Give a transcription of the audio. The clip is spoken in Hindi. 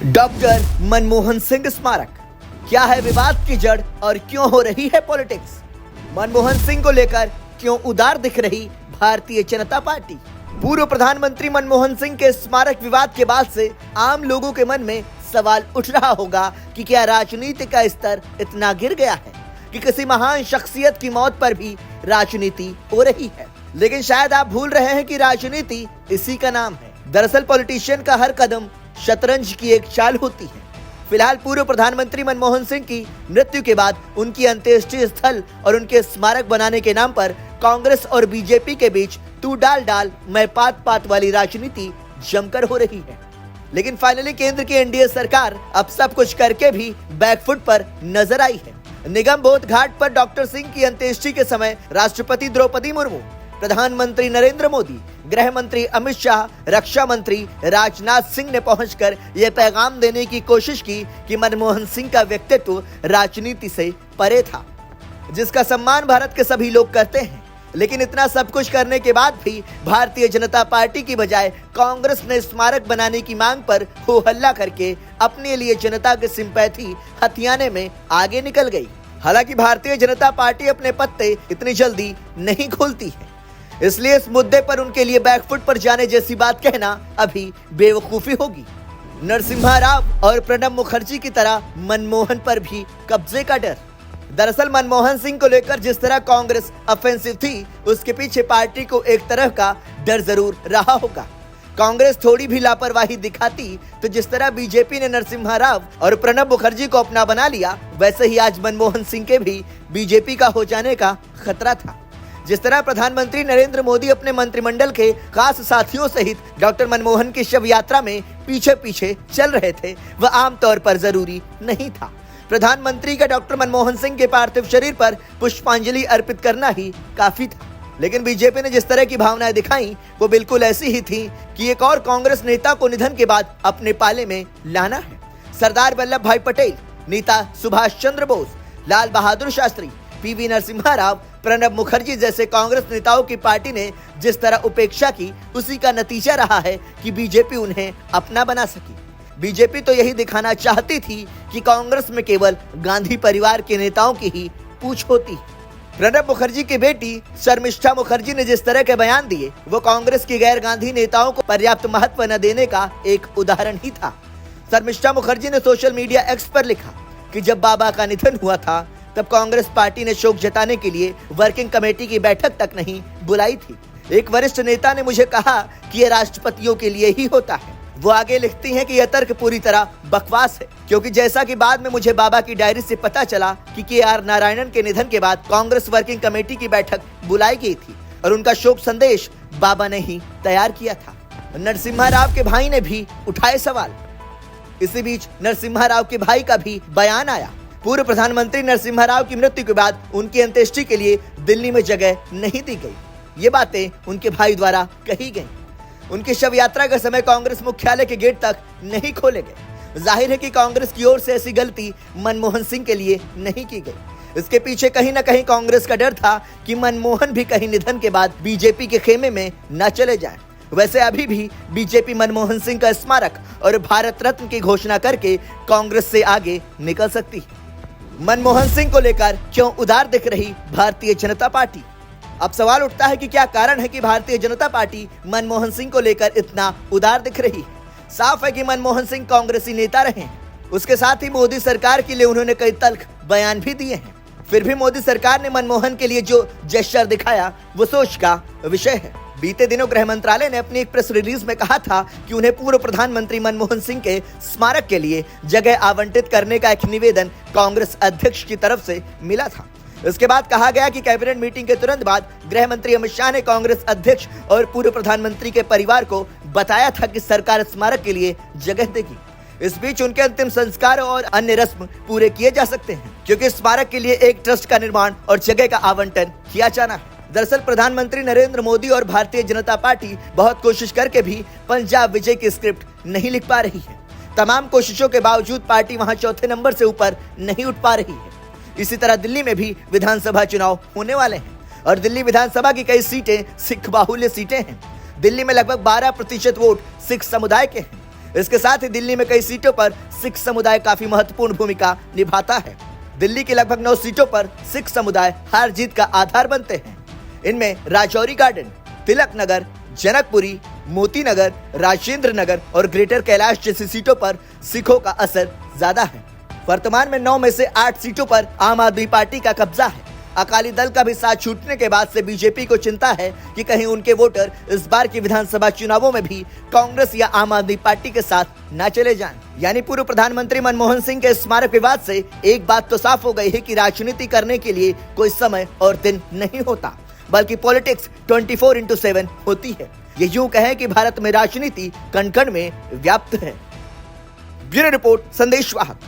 डॉक्टर मनमोहन सिंह स्मारक, क्या है विवाद की जड़ और क्यों हो रही है पॉलिटिक्स? मनमोहन सिंह को लेकर क्यों उदार दिख रही भारतीय जनता पार्टी? पूर्व प्रधानमंत्री मनमोहन सिंह के स्मारक विवाद के बाद से आम लोगों के मन में सवाल उठ रहा होगा कि क्या राजनीति का स्तर इतना गिर गया है कि किसी महान शख्सियत की मौत पर भी राजनीति हो रही है। लेकिन शायद आप भूल रहे हैं कि राजनीति इसी का नाम है। दरअसल पॉलिटिशियन का हर कदम शतरंज की एक चाल होती है। फिलहाल पूर्व प्रधानमंत्री मनमोहन सिंह की मृत्यु के बाद उनकी अंत्येष्टि स्थल और उनके स्मारक बनाने के नाम पर कांग्रेस और बीजेपी के बीच तू डाल डाल मैं पात पात वाली राजनीति जमकर हो रही है। लेकिन फाइनली केंद्र की एनडीए सरकार अब सब कुछ करके भी बैकफुट पर नजर आई है। निगम बोध घाट पर डॉक्टर सिंह की अंत्येष्टि के समय राष्ट्रपति द्रौपदी मुर्मू, प्रधानमंत्री नरेंद्र मोदी, गृह मंत्री अमित शाह, रक्षा मंत्री राजनाथ सिंह ने पहुंचकर यह पैगाम देने की कोशिश की कि मनमोहन सिंह का व्यक्तित्व राजनीति से परे था, जिसका सम्मान भारत के सभी लोग करते हैं। लेकिन इतना सब कुछ करने के बाद भी भारतीय जनता पार्टी की बजाय कांग्रेस ने स्मारक बनाने की मांग पर हो हल्ला करके अपने लिए जनता की सिंपैथी हथियाने में आगे निकल गई। हालांकि भारतीय जनता पार्टी अपने पत्ते इतनी जल्दी नहीं खोलती है, इसलिए इस मुद्दे पर उनके लिए बैकफुट पर जाने जैसी बात कहना अभी बेवकूफी होगी। नरसिम्हा राव और प्रणब मुखर्जी की तरह मनमोहन पर भी कब्जे का डर। दरअसल मनमोहन सिंह को लेकर जिस तरह कांग्रेस ऑफेंसिव थी, उसके पीछे पार्टी को एक तरह का डर जरूर रहा होगा। कांग्रेस थोड़ी भी लापरवाही दिखाती तो जिस तरह बीजेपी ने नरसिम्हा राव और प्रणब मुखर्जी को अपना बना लिया, वैसे ही आज मनमोहन सिंह के भी बीजेपी का हो जाने का खतरा था। जिस तरह प्रधानमंत्री नरेंद्र मोदी अपने मंत्रिमंडल के खास साथियों सहित डॉक्टर मनमोहन की शव यात्रा में पीछे पीछे चल रहे थे, वह आमतौर पर जरूरी नहीं था। प्रधानमंत्री का डॉक्टर मनमोहन सिंह के पार्थिव शरीर पर पुष्पांजलि अर्पित करना ही काफी था। लेकिन बीजेपी ने जिस तरह की भावनाएं दिखाई, वो बिल्कुल ऐसी ही थी कि एक और कांग्रेस नेता को निधन के बाद अपने पाले में लाना है। सरदार वल्लभ भाई पटेल, नेता सुभाष चंद्र बोस, लाल बहादुर शास्त्री, पीवी नरसिम्हा राव, प्रणब मुखर्जी जैसे कांग्रेस नेताओं की पार्टी ने जिस तरह उपेक्षा की, उसी का नतीजा रहा है कि बीजेपी उन्हें अपना बना सकी। बीजेपी तो यही दिखाना चाहती थी कि कांग्रेस में केवल गांधी परिवार के नेताओं की ही पूछ होती है। प्रणब मुखर्जी की बेटी शर्मिष्ठा मुखर्जी ने जिस तरह के बयान दिए, वो कांग्रेस की गैर गांधी नेताओं को पर्याप्त महत्व न देने का एक उदाहरण ही था। शर्मिष्ठा मुखर्जी ने सोशल मीडिया एक्स पर लिखा कि जब बाबा का निधन हुआ था, तब कांग्रेस पार्टी ने शोक जताने के लिए वर्किंग कमेटी की बैठक तक नहीं बुलाई थी। एक वरिष्ठ नेता ने मुझे कहा कि यह राष्ट्रपतियों के लिए ही होता है। वो आगे लिखती हैं कि यह तर्क पूरी तरह बकवास है, क्योंकि जैसा कि बाद में मुझे बाबा की डायरी से पता चला कि के.आर. नारायणन के निधन के बाद कांग्रेस वर्किंग कमेटी की बैठक बुलाई गई थी और उनका शोक संदेश बाबा ने ही तैयार किया था। नरसिम्हा राव के भाई ने भी उठाए सवाल। इसी बीच नरसिम्हा राव के भाई का भी बयान आया। पूर्व प्रधानमंत्री नरसिम्हा राव की मृत्यु के बाद उनकी अंत्येष्टि के लिए दिल्ली में जगह नहीं दी गई, ये बातें उनके भाई द्वारा कही गई। उनकी शव यात्रा के समय कांग्रेस मुख्यालय के गेट तक नहीं खोले गए। जाहिर है कि कांग्रेस की ओर से ऐसी गलती मनमोहन सिंह के लिए नहीं की गई। इसके पीछे कहीं न कहीं कांग्रेस का डर था कि मनमोहन भी कहीं निधन के बाद बीजेपी के खेमे में न चले जाएं। वैसे अभी भी बीजेपी मनमोहन सिंह का स्मारक और भारत रत्न की घोषणा करके कांग्रेस से आगे निकल सकती है। मनमोहन सिंह को लेकर क्यों उदार दिख रही भारतीय जनता पार्टी? अब सवाल उठता है कि क्या कारण है कि भारतीय जनता पार्टी मनमोहन सिंह को लेकर इतना उदार दिख रही है। साफ है कि मनमोहन सिंह कांग्रेसी नेता रहे हैं। उसके साथ ही मोदी सरकार के लिए उन्होंने कई तल्ख बयान भी दिए हैं। फिर भी मोदी सरकार ने मनमोहन के लिए जो जेस्चर दिखाया, वो सोच का विषय है। बीते दिनों गृह मंत्रालय ने अपनी एक प्रेस रिलीज में कहा था कि उन्हें पूर्व प्रधानमंत्री मनमोहन सिंह के स्मारक के लिए जगह आवंटित करने का एक निवेदन कांग्रेस अध्यक्ष की तरफ से मिला था। इसके बाद कहा गया कि कैबिनेट मीटिंग के तुरंत बाद गृह मंत्री अमित शाह ने कांग्रेस अध्यक्ष और पूर्व प्रधानमंत्री के परिवार को बताया था कि सरकार स्मारक के लिए जगह देगी। इस बीच उनके अंतिम संस्कार और अन्य रस्म पूरे किए जा सकते हैं, क्योंकि स्मारक के लिए एक ट्रस्ट का निर्माण और जगह का आवंटन किया जाना है। दरअसल प्रधानमंत्री नरेंद्र मोदी और भारतीय जनता पार्टी बहुत कोशिश करके भी पंजाब विजय की स्क्रिप्ट नहीं लिख पा रही है। तमाम कोशिशों के बावजूद पार्टी वहां चौथे नंबर से ऊपर नहीं उठ पा रही है। इसी तरह दिल्ली में भी विधानसभा चुनाव होने वाले हैं और दिल्ली विधानसभा की कई सीटें सिख बाहुल्य सीटें हैं। दिल्ली में लगभग 12% वोट सिख समुदाय के हैं। इसके साथ ही दिल्ली में कई सीटों पर सिख समुदाय काफी महत्वपूर्ण भूमिका निभाता है। दिल्ली की लगभग 9 सीटों पर सिख समुदाय हार जीत का आधार बनते हैं। इनमें राजौरी गार्डन, तिलक नगर, जनकपुरी, मोती नगर, राजेंद्र नगर और ग्रेटर कैलाश जैसी सीटों पर सिखों का असर ज्यादा है। वर्तमान में 9 में से 8 सीटों पर आम आदमी पार्टी का कब्जा है। अकाली दल का भी साथ छूटने के बाद से बीजेपी को चिंता है कि कहीं उनके वोटर इस बार के विधानसभा चुनावों में भी कांग्रेस या आम आदमी पार्टी के साथ न चले जाएं। यानी पूर्व प्रधानमंत्री मनमोहन सिंह के स्मारक विवाद से एक बात तो साफ हो गई है कि राजनीति करने के लिए कोई समय और दिन नहीं होता, बल्कि पॉलिटिक्स 24/7 होती है। ये यूं कहें कि भारत में राजनीति कण कण में व्याप्त है। ब्यूरो रिपोर्ट, संदेश वाहक।